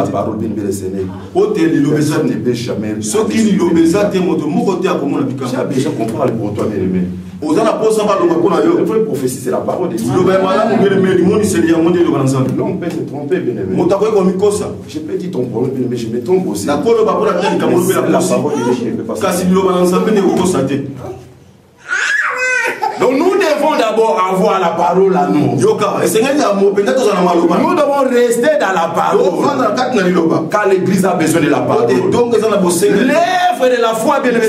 La parole bien belle Seigneur. Personne ne peut jamais. Ce qui nous obézate, mon côté à comment on a pu j'ai déjà compris pour toi, bien aimé. aux gens la la vraie prophétie, c'est la parole de Dieu. L'homme peut se tromper, bien aimé. Je peux dire ton problème, bien aimé, je me trompe aussi. La parole de Dieu ne peut pas. Donc nous devons d'abord avoir la parole à nous. Nous devons rester dans la parole. Car l'église a besoin de la parole. L'œuvre de la foi, bien aimé.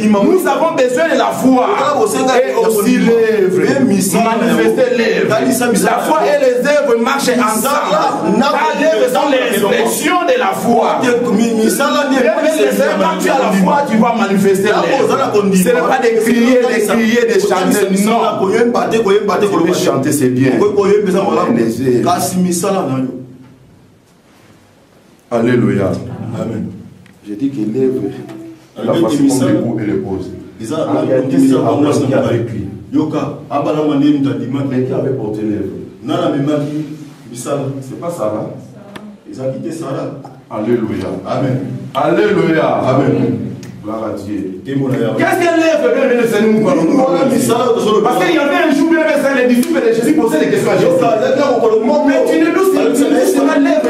Nous avons besoin de la foi. Et aussi l'œuvre. Manifester l'œuvre. La foi et les œuvres marchent ensemble. Car l'œuvre sont les expressions de la foi. Quand tu as la foi, tu vas manifester l'œuvre. Ce n'est pas de crier, de chanter. Non, chanter c'est bien. Alléluia. Amen. Je dis que l'œuvre, la façon dont l'époux et l'épouse. En réalité, c'est Abraham qui avait écrit. Mais qui avait porté l'œuvre? C'est pas Sarah. Ils ont quitté Sarah. Alléluia. Amen. Alléluia. Amen. Gloire à Dieu. Qu'est-ce que l'œuvre, bien aimé, c'est nous? Parce qu'il y avait un jour, bien aimé, les disciples de Jésus posaient des questions à Jésus. Mais tu ne nous sais pas l'œuvre.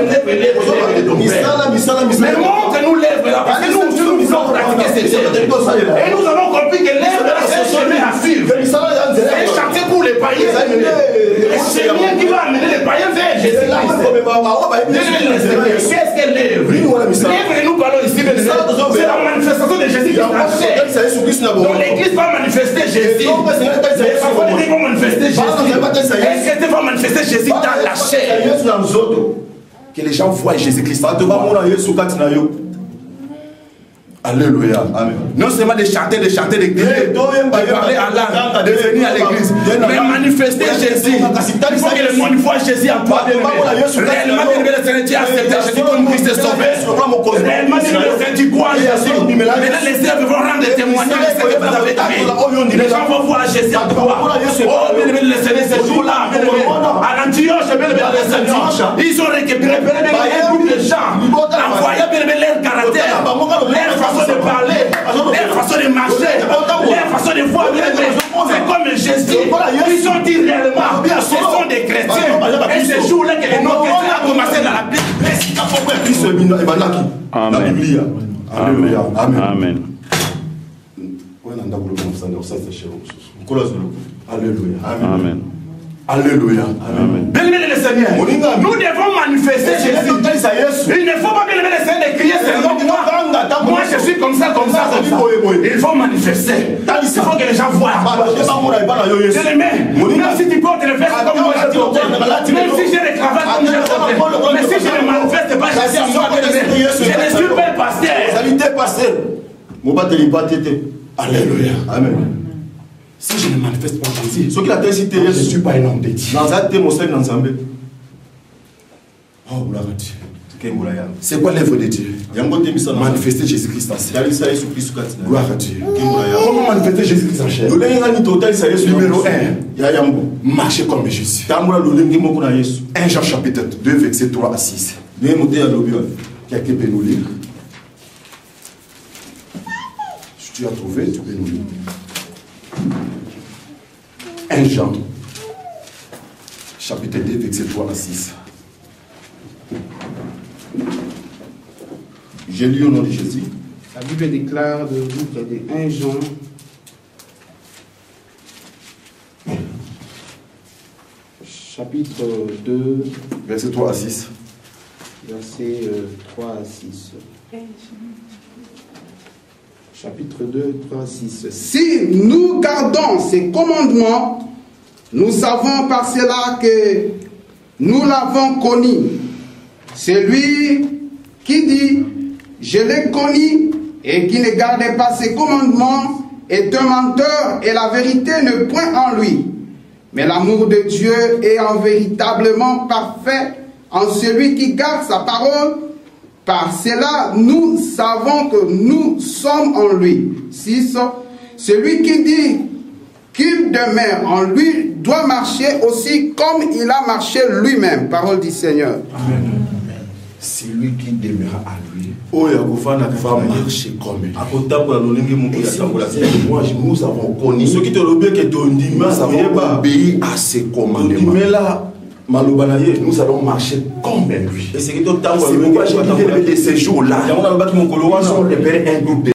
Mais montre-nous l'œuvre là, parce que nous disons pratiquer cette œuvre. Et nous avons compris que l'œuvre là, c'est un chemin à suivre. C'est chanter pour les païens. C'est bien qui va amener les païens vers Jésus. Qu'est-ce que l'œuvre? L'œuvre que nous parlons ici, c'est la manifestation de Jésus. Donc l'église va manifester Jésus. Les enfants de Dieu vont manifester Jésus. Est-ce que tu vas manifester Jésus dans la chair? Que les gens voient Jésus-Christ. Alléluia. Amen. Non seulement de chanter, de crier, de parler à langue, de venir à l'église, mais manifester Jésus. Il faut que le monde voit Jésus en toi. Réellement, le Seigneur, tu as accepté Jésus comme Christ est sauvé. Réellement, le Seigneur, tu crois Jésus. Maintenant, les œuvres vont rendre des témoignages de ce que vous avez fait. Les gens vont voir Jésus en toi. Oh, bien aimé, le Seigneur, ce jour-là, à l'Antioche, ils ont récupéré un groupe de gens, envoyé leur caractère, leur façon de parler, leur façon de marcher, leur façon de voir. C'est comme Jésus. Ils sont dit réellement, ce sont des chrétiens. Et ce jour-là que les non-chrétiens ont commencé dans la Bible. Amen. Alléluia. Amen. Amen. Alléluia. Amen. Alléluia. Amen. Bien-aimé le Seigneur, nous devons manifester Jésus. Il ne faut pas, bien-aimé le Seigneur, de crier seulement moi je suis comme ça. Il faut manifester. Il faut que les gens voient. Bien-aimé, même si tu portes le vêtement comme moi je porte, même si j'ai les cravates comme je porte, mais si je ne manifeste pas Jésus en moi, bien-aimé, je ne suis pas pasteur. Alléluia. Amen. Si je ne manifeste pas Jésus, je ne suis pas un homme de Dieu. Oh, gloire à Dieu. C'est quoi l'œuvre de Dieu? Manifester Jésus-Christ en chair. Gloire à Dieu. Comment manifester Jésus-Christ en chair? Numéro 1. Marcher comme Jésus. 1 Jean chapitre 2, verset 3 à 6. Quelqu'un peut nous lire? Si tu as trouvé, tu peux nous lire. 1 Jean, chapitre 2, verset 3 à 6. J'ai lu au nom de Jésus. La Bible déclare de 1 Jean, chapitre 2, verset 3 à 6. Verset 3 à 6. Chapitre 2, 3 à 6. Si nous gardons ces commandements, nous savons par cela que nous l'avons connu. Celui qui dit « Je l'ai connu » et qui ne garde pas ses commandements est un menteur et la vérité ne point en lui. Mais l'amour de Dieu est véritablement parfait en celui qui garde sa parole. Par cela, nous savons que nous sommes en lui. 6. Celui qui dit qu'il demeure en lui doit marcher aussi comme il a marché lui-même. Parole du Seigneur. Amen. celui qui demeura à lui va marcher comme lui. Moi, nous avons connu. Nous avons obéi à ses commandements. Nous allons marcher comme lui. C'est pourquoi j'ai dit que de ces jours-là, nous sommes les pères un groupe de